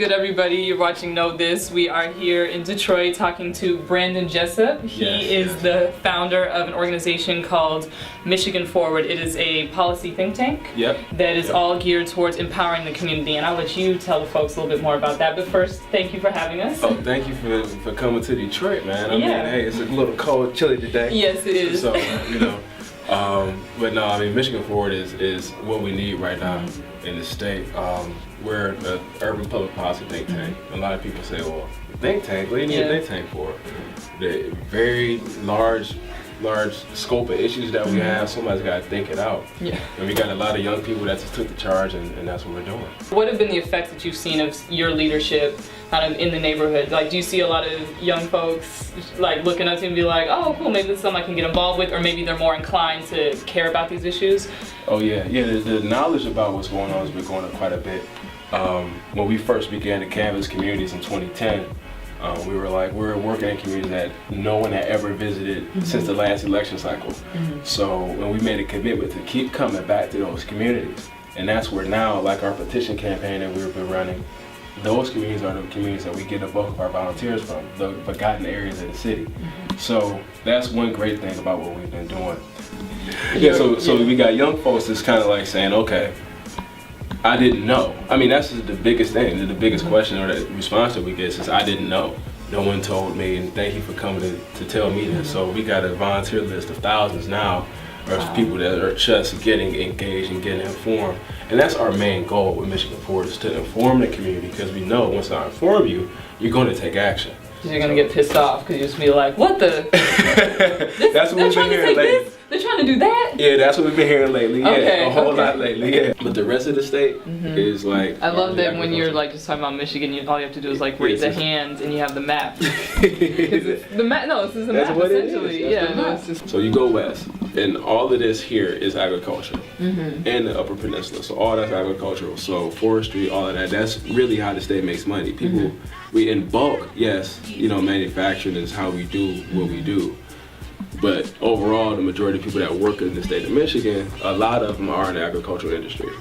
good, everybody? You're watching Know This. We are here in Detroit talking to Brandon Jessup. He is the founder of an organization called Michigan Forward. It is a policy think tank that is all geared towards empowering the community. And I'll let you tell the folks a little bit more about that. But first, thank you for having us. Oh, thank you for coming to Detroit, man. I mean, hey, it's a little cold, chilly today. Yes, it is. So, but no, I mean, Michigan Forward is what we need right now in the state. We're an urban public policy think tank. A lot of people say, well, think tank, what do you need a think tank for? The very large scope of issues that we have, somebody's got to think it out. Yeah. And we got a lot of young people that just took the charge, and that's what we're doing. What have been the effects that you've seen of your leadership kind of in the neighborhood? Like, do you see a lot of young folks like looking up to you and be like, oh, cool, maybe this is something I can get involved with, or maybe they're more inclined to care about these issues? Oh yeah, the knowledge about what's going on has been going up quite a bit. When we first began to canvass communities in 2010, we were working in communities that no one had ever visited since the last election cycle. So when we made a commitment to keep coming back to those communities, and that's where now, like our petition campaign that we've been running, those communities are the communities that we get the bulk of our volunteers from, the forgotten areas of the city. So that's one great thing about what we've been doing. So we got young folks that's kind of like saying, okay, I didn't know. I mean, that's the biggest thing, the biggest question or the response that we get is, I didn't know. No one told me, and thank you for coming to tell me this. So we got a volunteer list of thousands now of people that are just getting engaged and getting informed. And that's our main goal with Michigan Forward, is to inform the community, because we know once I inform you, you're going to take action. You're going to get pissed off because you just be like, what the? That's what we've been hearing lately. They're trying to do that? Yeah, that's what we've been hearing lately. Okay, a whole lot lately. Yeah. But the rest of the state is like. I love that when you're like just talking about Michigan, all you have to do is like raise a hand and you have the map. The map. No, this is the map essentially. It's just. So you go west, and all of this here is agriculture, and the Upper Peninsula. So all that's agricultural. So forestry, all of that. That's really how the state makes money. People, we in bulk, yes, manufacturing is how we do what we do. But overall, the majority of people that work in the state of Michigan, a lot of them are in the agricultural industry.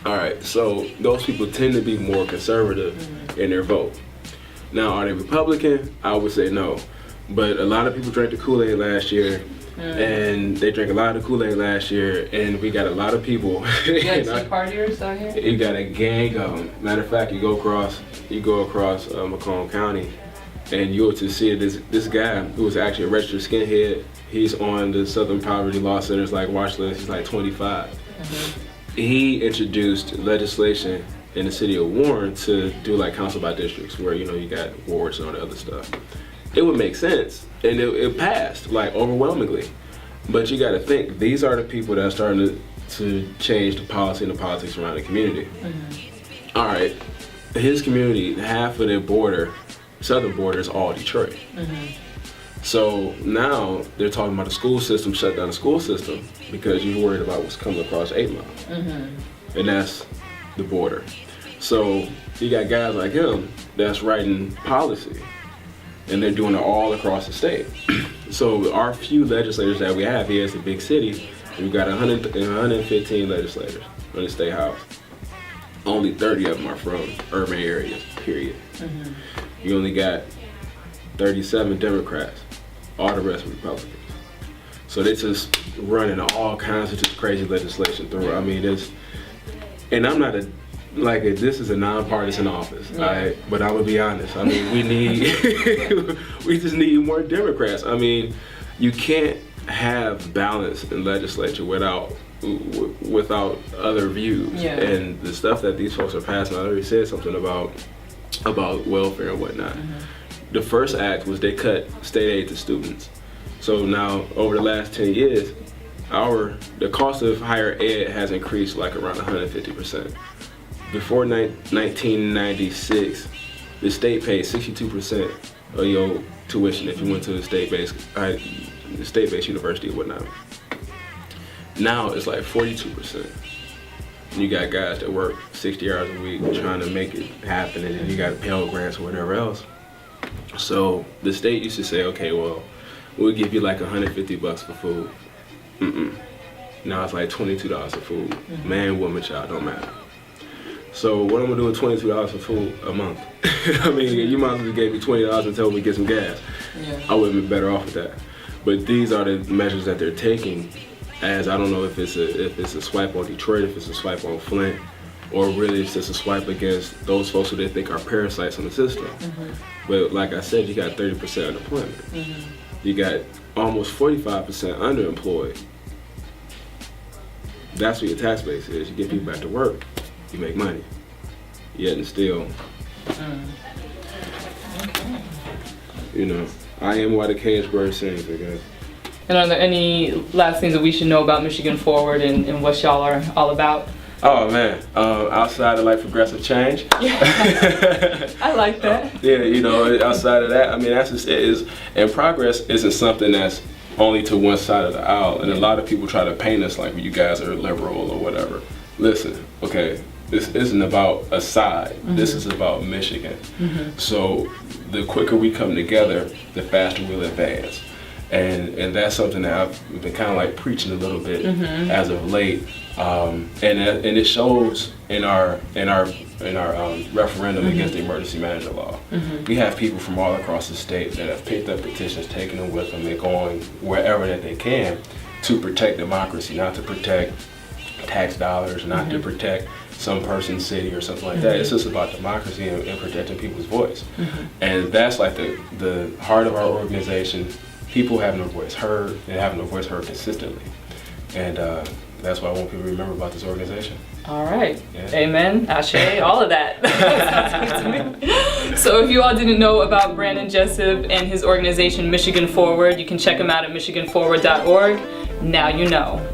All right, so those people tend to be more conservative in their vote. Now, are they Republican? I would say no. But a lot of people drank the Kool-Aid last year, and they drank a lot of Kool-Aid last year, and we got a lot of people. You got Tea Partiers out here? You got a gang of them. Matter of fact, you go across Macomb County, and you'll to see this guy who was actually a registered skinhead. He's on the Southern Poverty Law Center's watch list. He's like 25. He introduced legislation in the city of Warren to do council by districts, where you got wards and all the other stuff. It would make sense, and it passed overwhelmingly. But you got to think, these are the people that are starting to change the policy and the politics around the community. All right, his community, half of their southern border is all Detroit. So now they're talking about the school system, shut down the school system because you're worried about what's coming across 8 Mile. And that's the border. So you got guys like him that's writing policy, and they're doing it all across the state. So our few legislators that we have here is a big city. We've got 115 legislators in the state house. Only 30 of them are from urban areas, period. You only got 37 Democrats, all the rest are Republicans. So they just running all kinds of just crazy legislation through. I mean, and I'm not this is a nonpartisan office, right? But I'm gonna be honest. I mean, we just need more Democrats. I mean, you can't have balance in legislature without other views. And the stuff that these folks are passing, I already said something about welfare and whatnot. The first act was they cut state aid to students. So now, over the last 10 years, the cost of higher ed has increased around 150%. Before 1996, the state paid 62% of your tuition if you went to the state-based university or whatnot. Now it's 42%. And you got guys that work 60 hours a week trying to make it happen, and then you got Pell Grants or whatever else. So the state used to say, okay, well, we'll give you $150 for food. Now it's $22 for food. Man, woman, child, don't matter. So what I'm gonna do with $22 for food a month? I mean, you might as well gave me $20 and tell me to get some gas. Yeah. I would have been better off with that. But these are the measures that they're taking. As I don't know if it's a swipe on Detroit, if it's a swipe on Flint, or really it's just a swipe against those folks who they think are parasites in the system. But like I said, you got 30% unemployment. You got almost 45% underemployed. That's what your tax base is. You get people back to work, you make money. Yet and still, you know, I am why the caged bird sings, I guess. And are there any last things that we should know about Michigan Forward and what y'all are all about? Oh man, outside of like progressive change. Yeah. I like that. Yeah, you know, outside of that, I mean, that's just it is. And progress isn't something that's only to one side of the aisle. And a lot of people try to paint us like you guys are liberal or whatever. Listen, okay, this isn't about a side. This is about Michigan. So the quicker we come together, the faster we'll advance. And that's something that I've been kind of like preaching a little bit as of late. And it shows in our referendum against the emergency manager law. We have people from all across the state that have picked up petitions, taken them with them, and going wherever that they can to protect democracy, not to protect tax dollars, not to protect some person's city or something like that. It's just about democracy and protecting people's voice. And that's like the heart of our organization. People having their voice heard and having their voice heard consistently. And that's what I want people to remember about this organization. All right. Yeah. Amen. Ashe, all of that. Sounds good to me. So if you all didn't know about Brandon Jessup and his organization, Michigan Forward, you can check him out at michiganforward.org. Now you know.